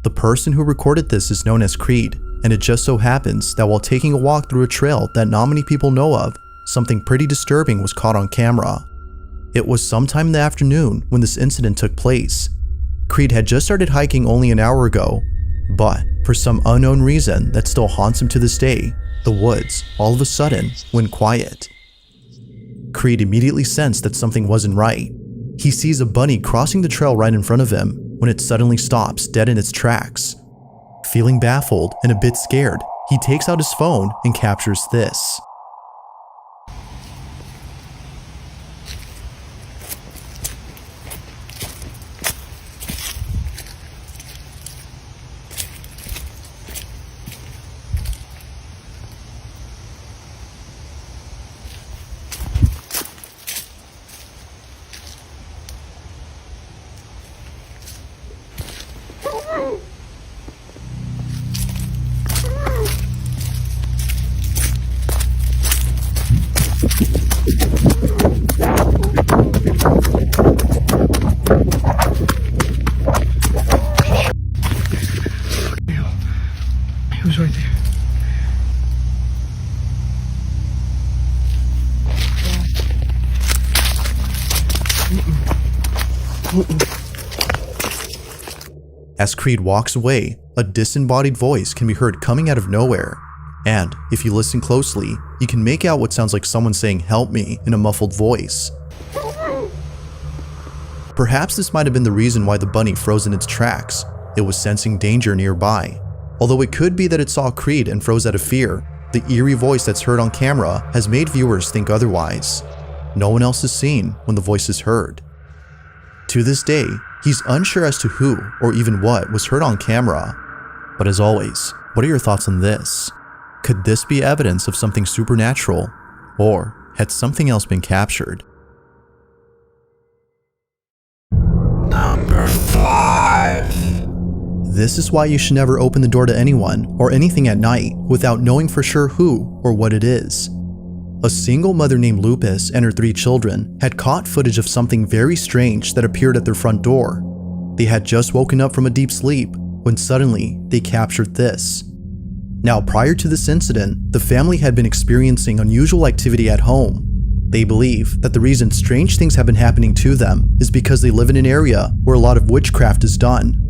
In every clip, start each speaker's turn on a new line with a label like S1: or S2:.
S1: The person who recorded this is known as Creed, and it just so happens that while taking a walk through a trail that not many people know of, something pretty disturbing was caught on camera. It was sometime in the afternoon when this incident took place. Creed had just started hiking only an hour ago, but for some unknown reason that still haunts him to this day, the woods all of a sudden went quiet. Creed immediately sensed that something wasn't right. He sees a bunny crossing the trail right in front of him when it suddenly stops dead in its tracks. Feeling baffled and a bit scared, he takes out his phone and captures this.
S2: He was right there.
S1: As Creed walks away, a disembodied voice can be heard coming out of nowhere. And if you listen closely, you can make out what sounds like someone saying "help me" in a muffled voice. Perhaps this might have been the reason why the bunny froze in its tracks. It was sensing danger nearby. Although it could be that it saw Creed and froze out of fear, the eerie voice that's heard on camera has made viewers think otherwise. No one else is seen when the voice is heard. To this day, he's unsure as to who or even what was heard on camera. But as always, what are your thoughts on this? Could this be evidence of something supernatural? Or had something else been captured?
S3: Number 5.
S1: This is why you should never open the door to anyone or anything at night without knowing for sure who or what it is. A single mother named Lupus and her 3 children had caught footage of something very strange that appeared at their front door. They had just woken up from a deep sleep when suddenly they captured this. Now, prior to this incident, the family had been experiencing unusual activity at home. They believe that the reason strange things have been happening to them is because they live in an area where a lot of witchcraft is done.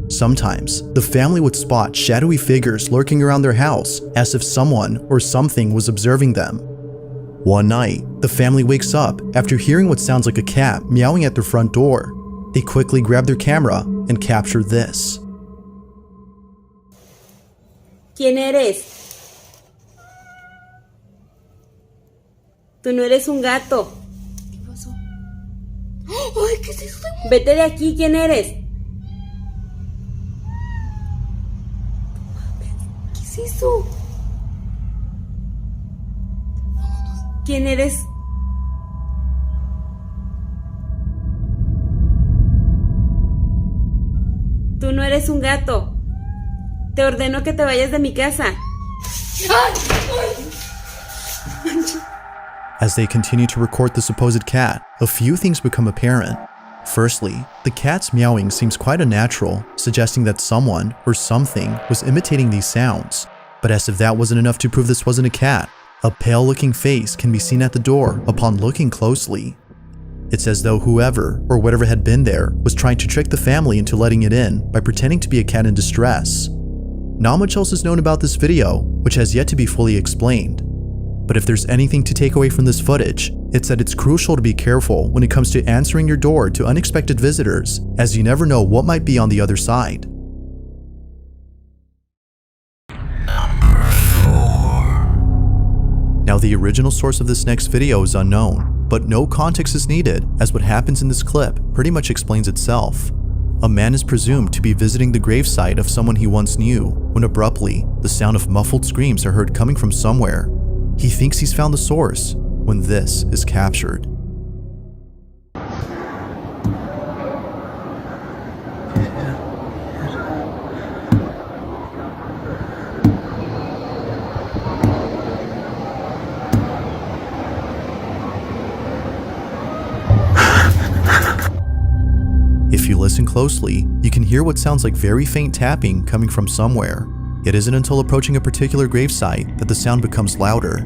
S1: Sometimes, the family would spot shadowy figures lurking around their house as if someone or something was observing them. One night, the family wakes up after hearing what sounds like a cat meowing at their front door. They quickly grab their camera and capture this.
S4: ¿Quién eres? Tú no eres un gato.
S5: ¿Qué pasó? ¡Ay, qué es eso!
S4: Vete de aquí, ¿quién eres?
S5: ¿Qué es eso?
S4: ¿Quién eres? Tú no eres un gato. Te ordeno que te vayas de mi casa.
S1: As they continue to record the supposed cat, a few things become apparent. Firstly, the cat's meowing seems quite unnatural, suggesting that someone or something was imitating these sounds. But as if that wasn't enough to prove this wasn't a cat, a pale-looking face can be seen at the door upon looking closely. It's as though whoever or whatever had been there was trying to trick the family into letting it in by pretending to be a cat in distress. Not much else is known about this video, which has yet to be fully explained. But if there's anything to take away from this footage, it's that it's crucial to be careful when it comes to answering your door to unexpected visitors, as you never know what might be on the other side.
S3: Number 4.
S1: Now, the original source of this next video is unknown, but no context is needed, as what happens in this clip pretty much explains itself. A man is presumed to be visiting the gravesite of someone he once knew, when abruptly, the sound of muffled screams are heard coming from somewhere. He thinks he's found the source, when this is captured. If you listen closely, you can hear what sounds like very faint tapping coming from somewhere. It isn't until approaching a particular gravesite that the sound becomes louder.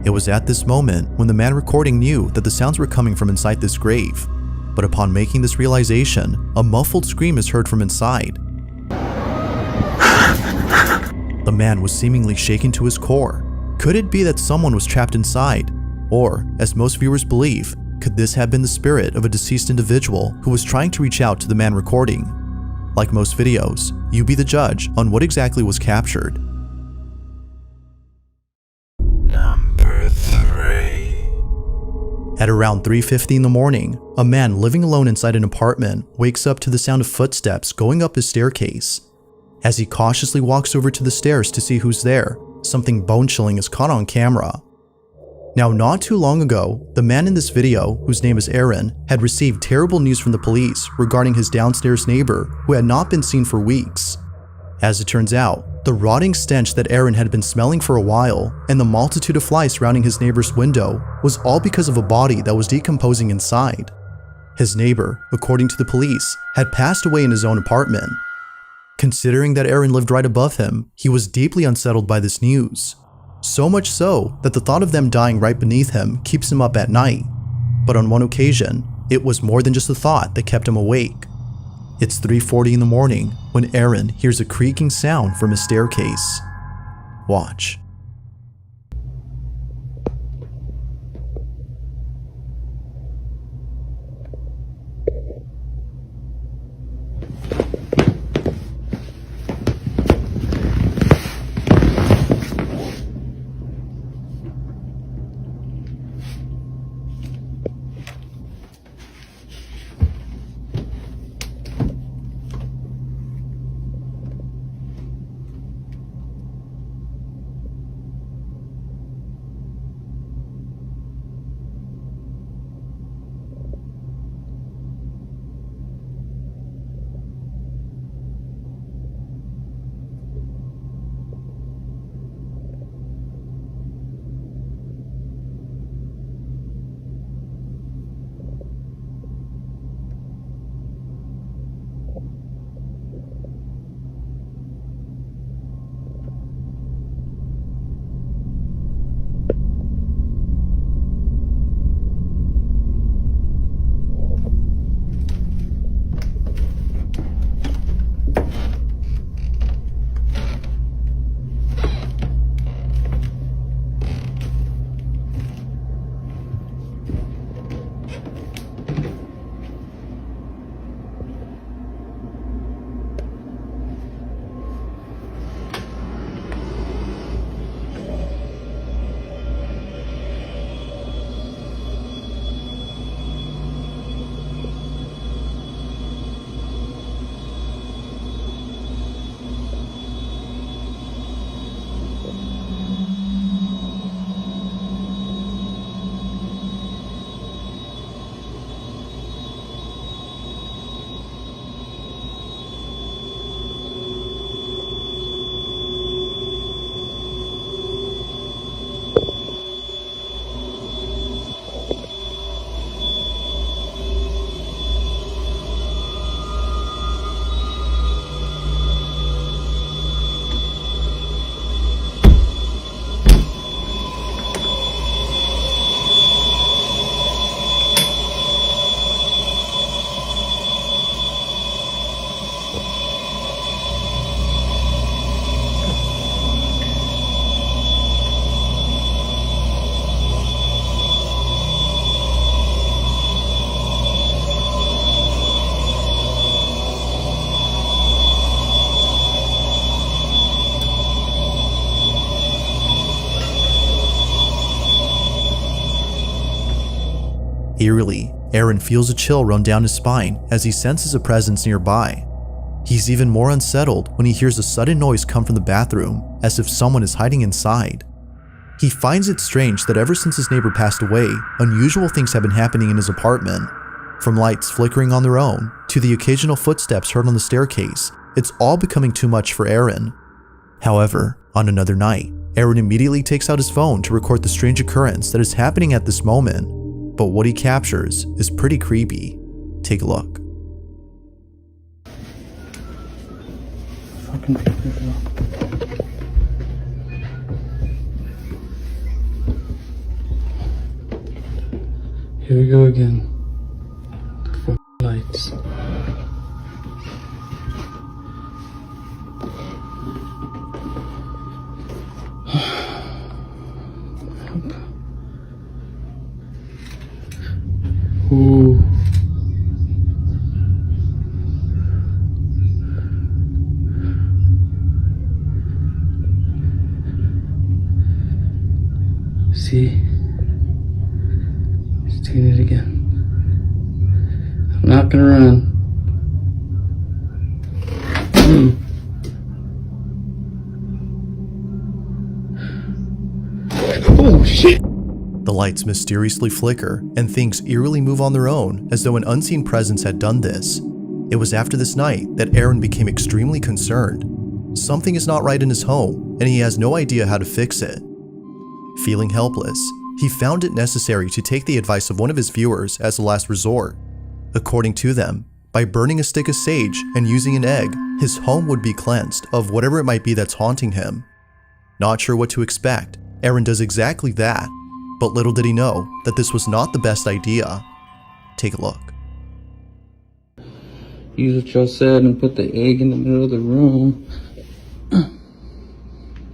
S1: It was at this moment when the man recording knew that the sounds were coming from inside this grave. But upon making this realization, a muffled scream is heard from inside. The man was seemingly shaken to his core. Could it be that someone was trapped inside? Or, as most viewers believe, could this have been the spirit of a deceased individual who was trying to reach out to the man recording? Like most videos, you be the judge on what exactly was captured.
S3: Number 3.
S1: At around 3:50 in the morning, a man living alone inside an apartment wakes up to the sound of footsteps going up his staircase. As he cautiously walks over to the stairs to see who's there, something bone-chilling is caught on camera. Now, not too long ago, the man in this video, whose name is Aaron, had received terrible news from the police regarding his downstairs neighbor who had not been seen for weeks. As it turns out, the rotting stench that Aaron had been smelling for a while and the multitude of flies surrounding his neighbor's window was all because of a body that was decomposing inside. His neighbor, according to the police, had passed away in his own apartment. Considering that Aaron lived right above him, he was deeply unsettled by this news. So much so that the thought of them dying right beneath him keeps him up at night. But on one occasion, it was more than just a thought that kept him awake. It's 3:40 in the morning when Aaron hears a creaking sound from his staircase. Watch. Eerily, Aaron feels a chill run down his spine as he senses a presence nearby. He's even more unsettled when he hears a sudden noise come from the bathroom, as if someone is hiding inside. He finds it strange that ever since his neighbor passed away, unusual things have been happening in his apartment. From lights flickering on their own, to the occasional footsteps heard on the staircase, it's all becoming too much for Aaron. However, on another night, Aaron immediately takes out his phone to record the strange occurrence that is happening at this moment. But what he captures is pretty creepy. Take a look.
S6: fucking paper though. Here we go again. The fucking lights. Ooh. See? He's doing it again. I'm not gonna run. Oh shit!
S1: The lights mysteriously flicker, and things eerily move on their own as though an unseen presence had done this. It was after this night that Aaron became extremely concerned. Something is not right in his home, and he has no idea how to fix it. Feeling helpless, he found it necessary to take the advice of one of his viewers as a last resort. According to them, by burning a stick of sage and using an egg, his home would be cleansed of whatever it might be that's haunting him. Not sure what to expect, Aaron does exactly that, but little did he know that this was not the best idea. Take a look.
S6: Use what y'all said and put the egg in the middle of the room.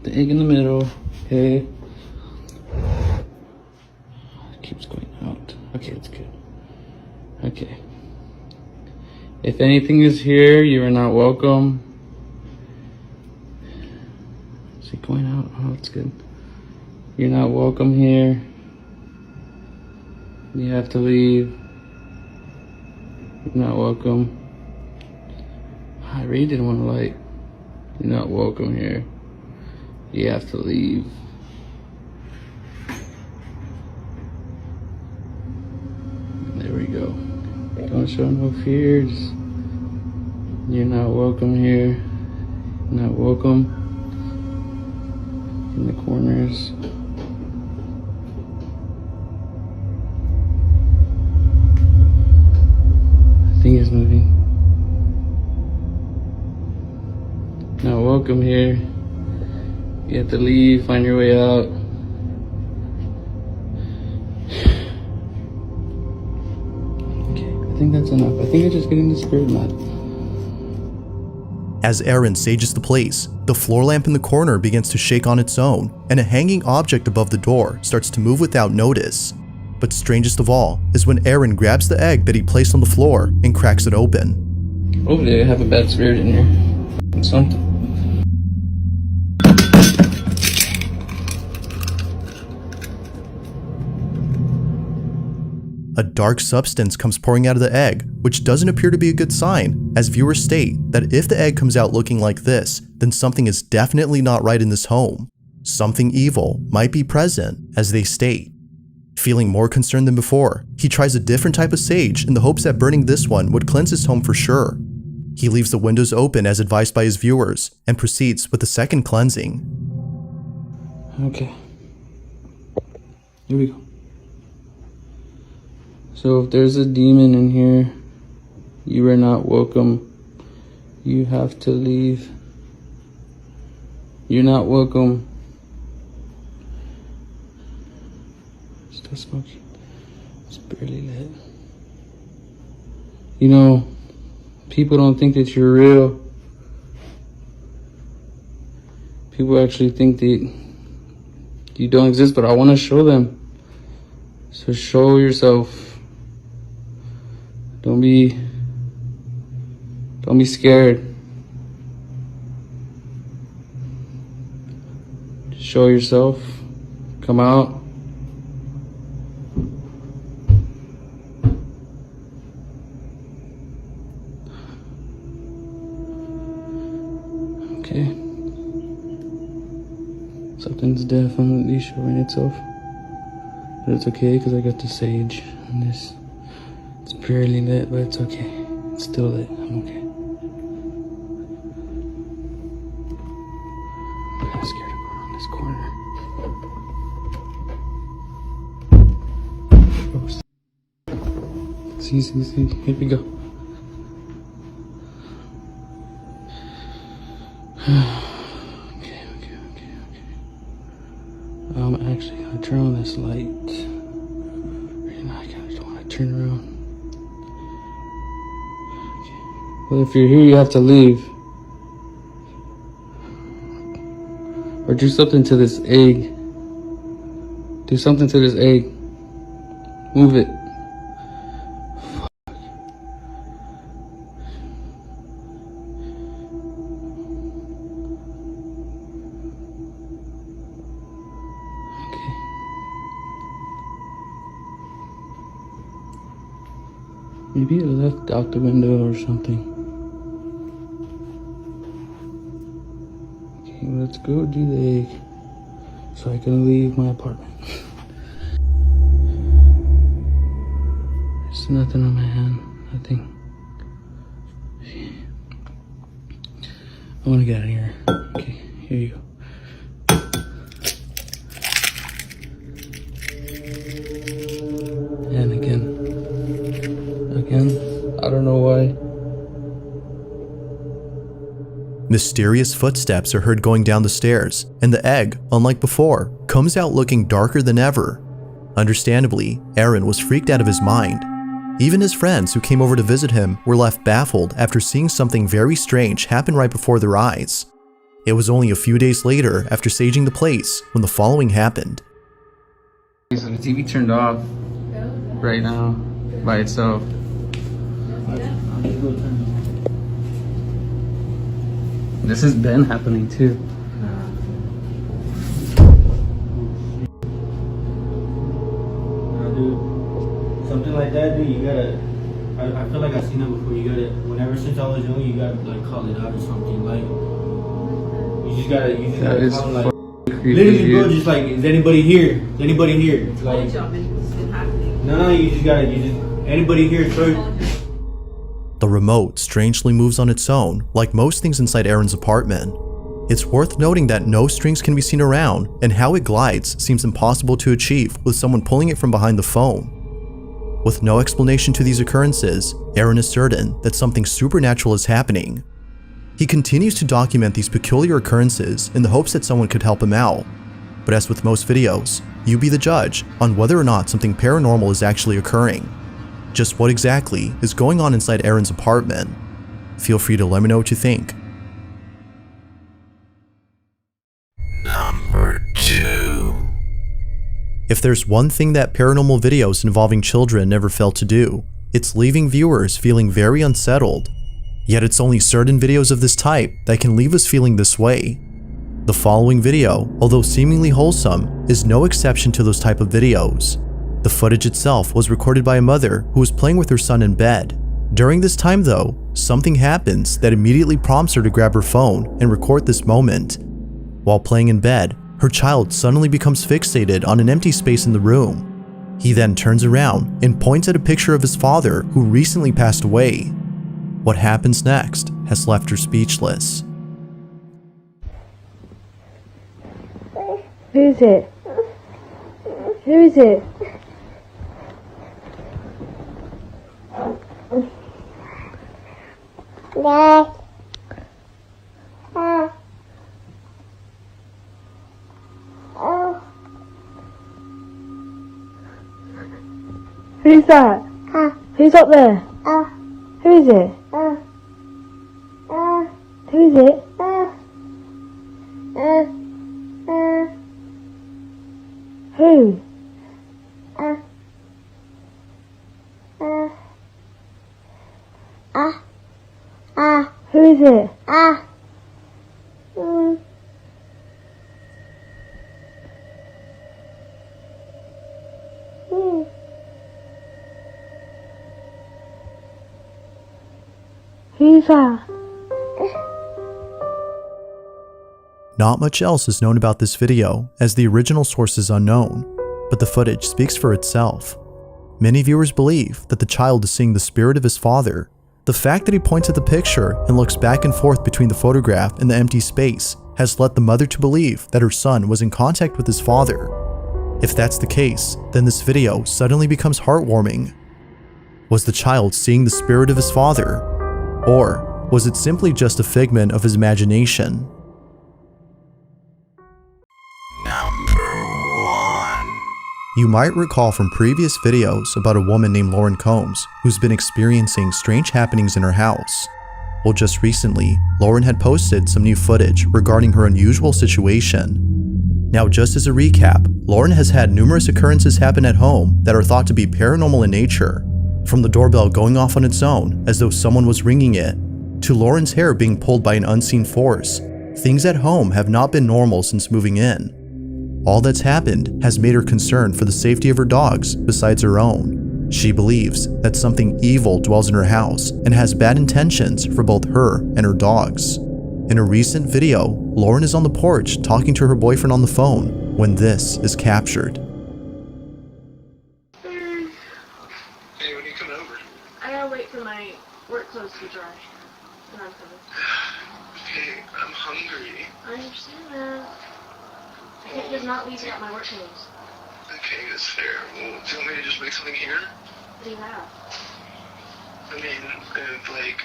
S6: The egg in the middle, okay. It keeps going out. Okay, that's good. Okay. If anything is here, you are not welcome. Is it going out? Oh, it's good. You're not welcome here. You have to leave. You're not welcome. I really didn't want to light. You're not welcome here. You have to leave. There we go. Don't show no fears. You're not welcome here. You're not welcome in the corners. The thing is moving. Not welcome here. You have to leave, find your way out. Okay, I think that's enough. I think I just get into spirit mode.
S1: As Aaron sages the place, the floor lamp in the corner begins to shake on its own, and a hanging object above the door starts to move without notice. But strangest of all is when Aaron grabs the egg that he placed on the floor and cracks it open.
S6: Hopefully I have a bad spirit in here. Something.
S1: A dark substance comes pouring out of the egg, which doesn't appear to be a good sign, as viewers state that if the egg comes out looking like this, then something is definitely not right in this home. Something evil might be present, as they state. Feeling more concerned than before, he tries a different type of sage in the hopes that burning this one would cleanse his home for sure. He leaves the windows open as advised by his viewers, and proceeds with the second cleansing.
S6: Okay. Here we go. So if there's a demon in here, you are not welcome. You have to leave. You're not welcome. Still smoking. It's barely lit. You know, people don't think that you're real. People actually think that you don't exist, but I want to show them. So show yourself. Don't be scared. Just show yourself. Come out. Okay. Something's definitely showing itself. But it's okay because I got the sage on this. It's barely lit, but it's okay. It's still lit. I'm okay. I'm scared to go around this corner. See. Here we go. Okay. I'm actually gonna turn on this light. Right now, I kinda just wanna turn around. Okay. Well, if you're here, you have to leave. Or do something to this egg. Do something to this egg. Move it. Okay. Maybe it left out the window or something. Okay, let's go do the egg so I can leave my apartment. There's nothing on my hand. Nothing. I want to get out of here. Okay, here you go. And again, I don't know why.
S1: Mysterious footsteps are heard going down the stairs, and the egg, unlike before, comes out looking darker than ever. Understandably, Aaron was freaked out of his mind. Even his friends who came over to visit him were left baffled after seeing something very strange happen right before their eyes. It was only a few days later, after saging the place, when the following happened.
S6: So the TV turned off right now by itself. This has been happening too.
S7: Dude, something like that, dude, you gotta. I feel like I've seen that before. You gotta. Whenever since I was young, you gotta like call it out or something. Like you just gotta call like. Literally, bro, just like, is anybody here? Is anybody here? Like, no, you just anybody here, sir?
S1: The remote strangely moves on its own, like most things inside Aaron's apartment. It's worth noting that no strings can be seen around, and how it glides seems impossible to achieve with someone pulling it from behind the phone. With no explanation to these occurrences, Aaron is certain that something supernatural is happening. He continues to document these peculiar occurrences in the hopes that someone could help him out. But as with most videos, you be the judge on whether or not something paranormal is actually occurring. Just what exactly is going on inside Aaron's apartment? Feel free to let me know what you think.
S3: Number 2.
S1: If there's one thing that paranormal videos involving children never fail to do, it's leaving viewers feeling very unsettled. Yet it's only certain videos of this type that can leave us feeling this way. The following video, although seemingly wholesome, is no exception to those type of videos. The footage itself was recorded by a mother who was playing with her son in bed. During this time though, something happens that immediately prompts her to grab her phone and record this moment. While playing in bed, her child suddenly becomes fixated on an empty space in the room. He then turns around and points at a picture of his father who recently passed away. What happens next has left her speechless.
S5: Who is it? Who is it? Dad. Who's that? Who's up there? Who is it? Who is it? Who? Who is it? Who's that?
S1: Not much else is known about this video, as the original source is unknown, but the footage speaks for itself. Many viewers believe that the child is seeing the spirit of his father. The fact that he points at the picture and looks back and forth between the photograph and the empty space has led the mother to believe that her son was in contact with his father. If that's the case, then this video suddenly becomes heartwarming. Was the child seeing the spirit of his father? Or was it simply just a figment of his imagination? You might recall from previous videos about a woman named Lauren Combs who's been experiencing strange happenings in her house. Well, just recently, Lauren had posted some new footage regarding her unusual situation. Now, just as a recap, Lauren has had numerous occurrences happen at home that are thought to be paranormal in nature, from the doorbell going off on its own as though someone was ringing it, to Lauren's hair being pulled by an unseen force. Things at home have not been normal since moving in. All that's happened has made her concerned for the safety of her dogs besides her own. She believes that something evil dwells in her house and has bad intentions for both her and her dogs. In a recent video, Lauren is on the porch talking to her boyfriend on the phone when this is captured.
S2: Hey, when you coming over?
S5: I gotta wait for my work clothes to dry. And I'm coming.
S2: Okay, I'm hungry.
S5: I understand that. I can't just not leave without my work clothes.
S2: Okay, that's fair. Well, do you want me to just make something here?
S5: What do you have?
S2: I mean, like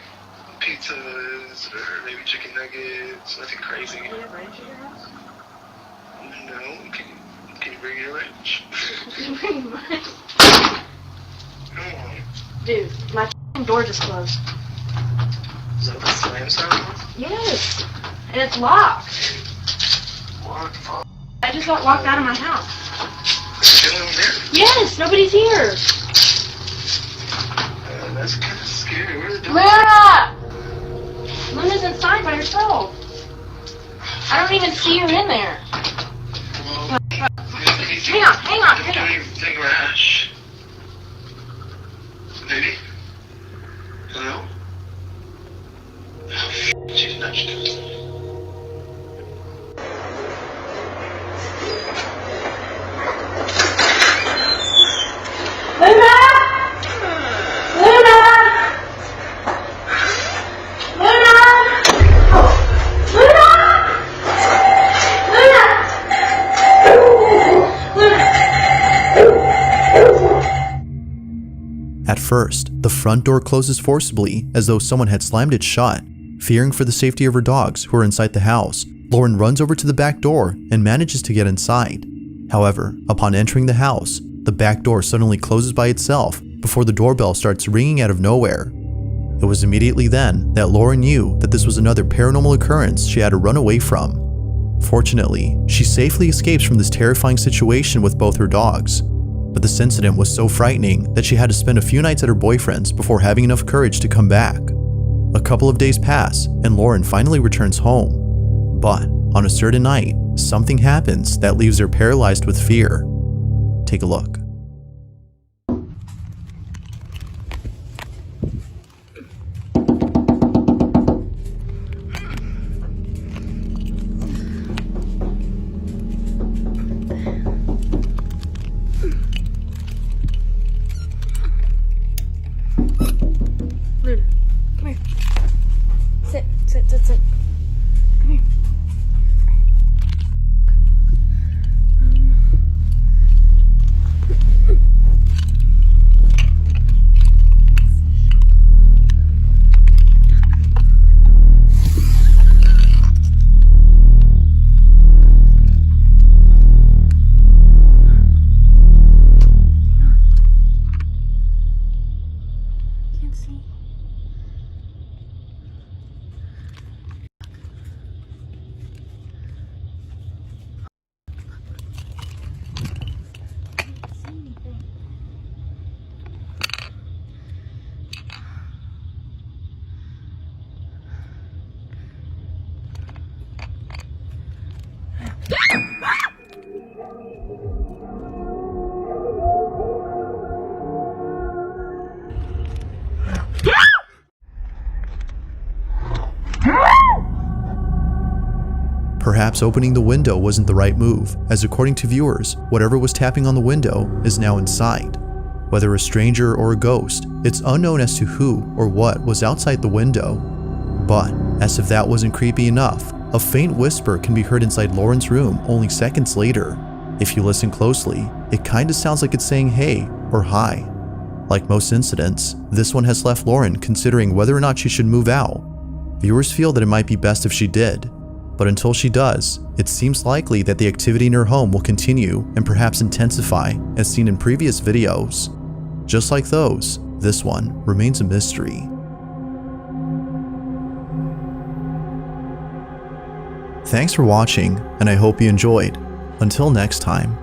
S2: pizzas or maybe chicken nuggets, nothing crazy.
S5: Do you have ranch at your house?
S2: No, can you bring your ranch?
S5: Pretty much.
S2: Come on.
S5: Dude, my door just closed.
S2: Is that the slam sound?
S5: Yes! And it's locked.
S2: What the fuck?
S5: I just got locked out of my house.
S2: Is there anyone there?
S5: Yes! Nobody's here!
S2: That's kind of scary. Where's the door?
S5: Luna! Luna's inside by herself. I don't even see her in there.
S2: Well,
S5: Hang on.
S2: Don't do anything rash. Lady? Hello? Oh, she's nudged.
S1: At first, the front door closes forcibly as though someone had slammed it shut. Fearing for the safety of her dogs who are inside the house, Lauren runs over to the back door and manages to get inside. However, upon entering the house, the back door suddenly closes by itself before the doorbell starts ringing out of nowhere. It was immediately then that Lauren knew that this was another paranormal occurrence she had to run away from. Fortunately, she safely escapes from this terrifying situation with both her dogs. But this incident was so frightening that she had to spend a few nights at her boyfriend's before having enough courage to come back. A couple of days pass and Lauren finally returns home. But on a certain night, something happens that leaves her paralyzed with fear. Take a look.
S5: Luna, come here. Sit. Come here. Can't see.
S1: Perhaps opening the window wasn't the right move, as according to viewers, whatever was tapping on the window is now inside. Whether a stranger or a ghost, it's unknown as to who or what was outside the window. But, as if that wasn't creepy enough, a faint whisper can be heard inside Lauren's room only seconds later. If you listen closely, it kinda sounds like it's saying hey or hi. Like most incidents, this one has left Lauren considering whether or not she should move out. Viewers feel that it might be best if she did, But until she does, it seems likely that the activity in her home will continue and perhaps intensify as seen in previous videos. Just like those, this one remains a mystery. Thanks for watching, and I hope you enjoyed. Until next time.